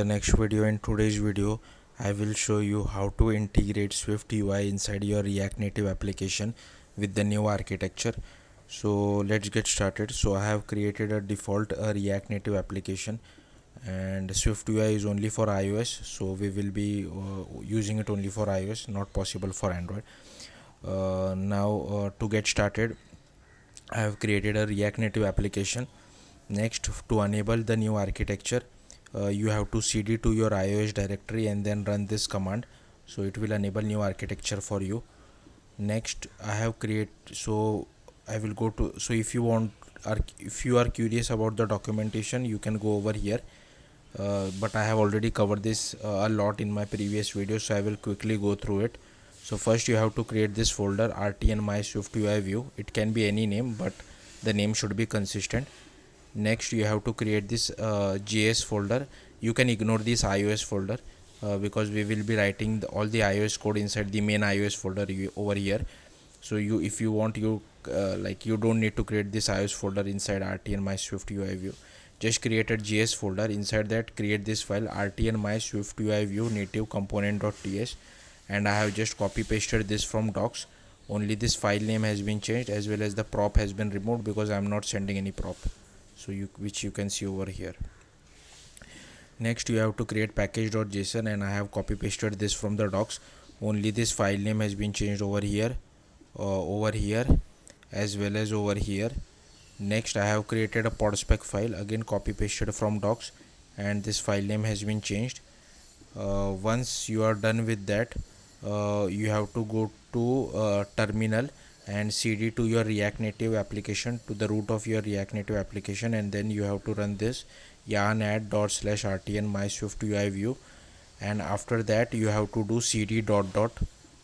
The next video. In today's video I will show you how to integrate SwiftUI inside your React Native application with the new architecture. So let's get started. So I have created a default React Native application, and SwiftUI is only for iOS, so we will be using it only for iOS, not possible for Android. Now to get started, I have created a React Native application. Next, to enable the new architecture, you have to cd to your iOS directory and then run this command, so it will enable new architecture for you. Next, I have I will go to, so if you are curious about the documentation, you can go over here, but I have already covered this a lot in my previous video, so I will quickly go through it. So first you have to create this folder rtn my SwiftUI view. It can be any name, but the name should be consistent. Next, you have to create this JS folder. You can ignore this iOS folder because we will be writing all the iOS code inside the main iOS folder over here. So if you want, you don't need to create this iOS folder inside rtn my SwiftUI view. Just create a JS folder. Inside that, create this file rtn my SwiftUI view native component.ts, and I have just copy pasted this from docs. Only this file name has been changed, as well as the prop has been removed because I am not sending any prop, so which you can see over here. Next, you have to create package.json, and I have copy pasted this from the docs. Only this file name has been changed over here, as well as over here. Next, I have created a podspec file, again copy pasted from docs, and this file name has been changed. Once you are done with that, you have to go to terminal and cd to your React Native application, to the root of your React Native application, and then you have to run this yarn add./rtn my SwiftUI view, and after that you have to do cd dot dot.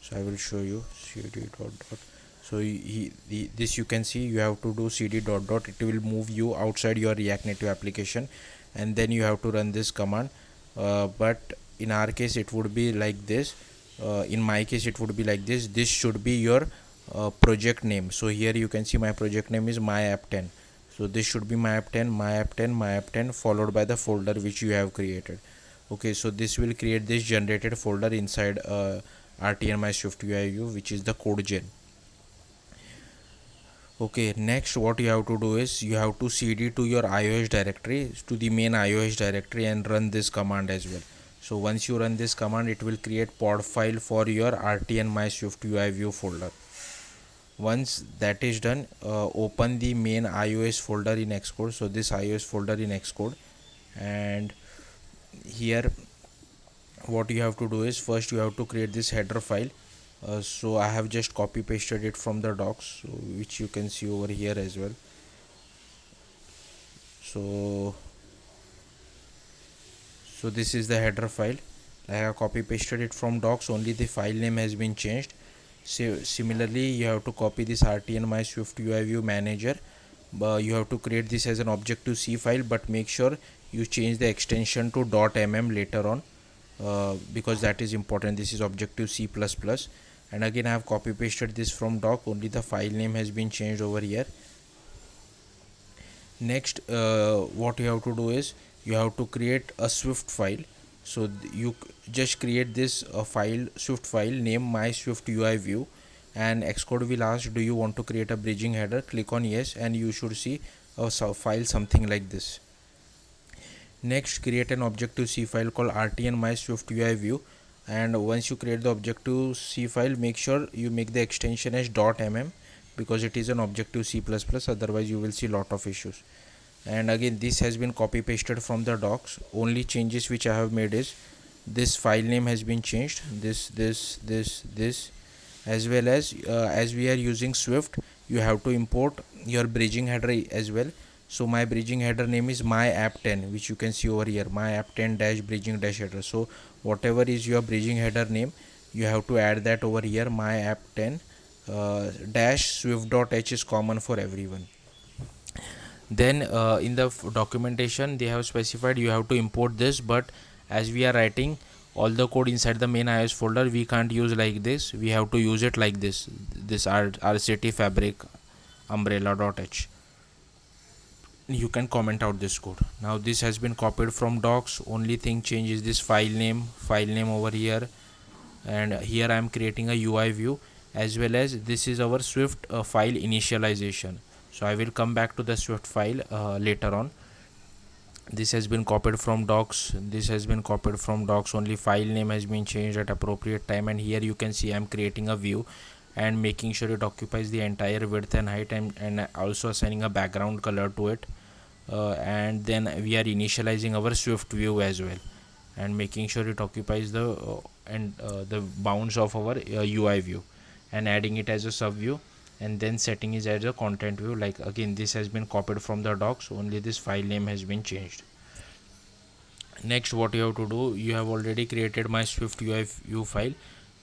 So I will show you cd dot dot. So this you can see, you have to do cd dot dot. It will move you outside your React Native application, and then you have to run this command. But in our case it would be like this. In my case it would be like this. This should be your project name. So here you can see my project name is my app 10. So this should be my app 10, my app 10, my app 10, followed by the folder which you have created. Okay, so this will create this generated folder inside rtn my SwiftUI view, which is the code gen. Okay, next what you have to do is you have to cd to your iOS directory, to the main iOS directory, and run this command as well. So once you run this command, it will create pod file for your rtn my SwiftUI view folder. Once that is done, open the main iOS folder in Xcode. So this iOS folder in Xcode, and here what you have to do is first you have to create this header file. So I have just copy pasted it from the docs, so which you can see over here as well. So this is the header file. I have copy pasted it from docs, only the file name has been changed. So similarly, you have to copy this rtn my SwiftUI view manager. You have to create this as an Objective-C file, but make sure you change the extension to .mm later on, because that is important. This is Objective-C++, and again I have copy pasted this from doc, only the file name has been changed over here. Next, what you have to do is you have to create a Swift file. So you just create this file, Swift file, name my SwiftUI view, and Xcode will ask, do you want to create a bridging header? Click on yes, and you should see a file something like this. Next, create an Objective-C file called rtn my SwiftUI view, and once you create the Objective-C file, make sure you make the extension as .mm, because it is an Objective-C++, otherwise you will see lot of issues. And again, this has been copy pasted from the docs. Only changes which I have made is this file name has been changed, this, as well as we are using Swift, you have to import your bridging header as well. So my bridging header name is my app 10, which you can see over here, my app 10 dash bridging dash header. So whatever is your bridging header name, you have to add that over here. My app 10 dash swift.h is common for everyone. Then in the documentation they have specified you have to import this, but as we are writing all the code inside the main iOS folder, we can't use like this. We have to use it like this rct fabric umbrella.h. you can comment out this code. Now this has been copied from docs. Only thing change is this file name over here, and here I am creating a UI view, as well as this is our Swift file initialization. So I will come back to the Swift file later on. This has been copied from docs, only file name has been changed at appropriate time, and here you can see I'm creating a view and making sure it occupies the entire width and height, and also assigning a background color to it, and then we are initializing our Swift view as well, and making sure it occupies the bounds of our UI view, and adding it as a sub view, and then setting it as a content view. Like again, this has been copied from the docs, only this file name has been changed. Next, what you have to do, you have already created my Swift UI view file.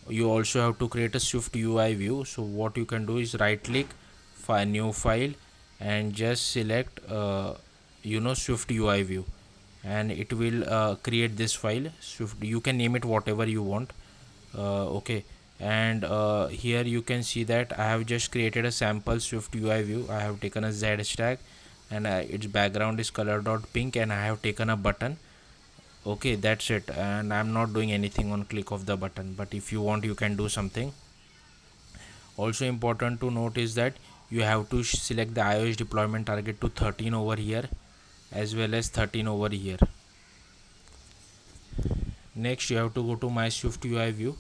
You also have to create a Swift UI view. So what you can do is right click, find new file, and just select Swift UI view, and it will create this file Swift. You can name it whatever you want. Okay, and here you can see that I have just created a sample Swift UI view. I have taken a Z stack, and its background is color.pink, and I have taken a button. Okay, that's it, and I'm not doing anything on click of the button, but if you want, you can do something. Also important to note is that you have to select the iOS deployment target to 13 over here, as well as 13 over here. Next, you have to go to my Swift UI view,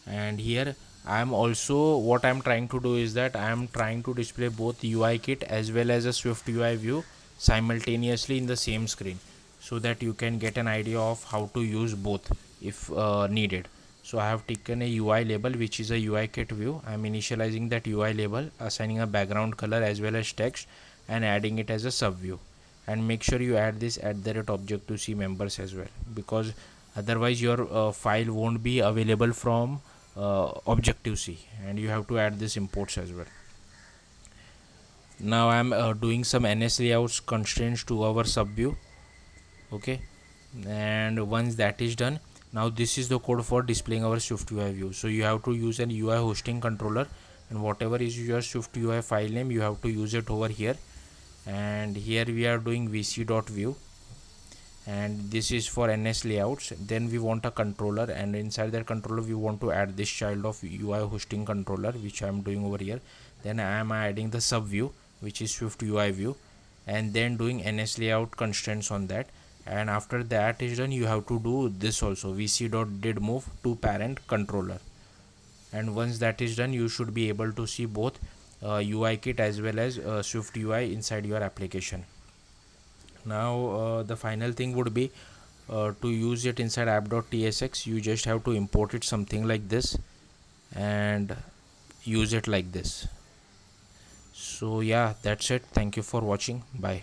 and here I'm also, what I'm trying to do is that I'm trying to display both UI kit as well as a Swift UI view simultaneously in the same screen, so that you can get an idea of how to use both if needed. So I have taken a UI label, which is a UI kit view. I'm initializing that UI label, assigning a background color as well as text, and adding it as a sub view. And make sure you add this @Objective-C members as well, because otherwise your file won't be available from Objective-C, and you have to add this imports as well. Now I'm doing some NS layouts constraints to our sub view. Okay, and once that is done, now this is the code for displaying our Swift UI view. So you have to use an UI hosting controller, and whatever is your Swift UI file name, you have to use it over here. And here we are doing vc.view, and this is for NS layouts. Then we want a controller, and inside that controller we want to add this child of UI hosting controller, which I am doing over here. Then I am adding the sub view, which is Swift UI view, and then doing NS layout constraints on that. And after that is done, you have to do this also, vc.didMove to parent controller. And once that is done, you should be able to see both UI kit as well as Swift UI inside your application. Now the final thing would be to use it inside app.tsx. You just have to import it something like this and use it like this. So yeah, that's it. Thank you for watching. Bye.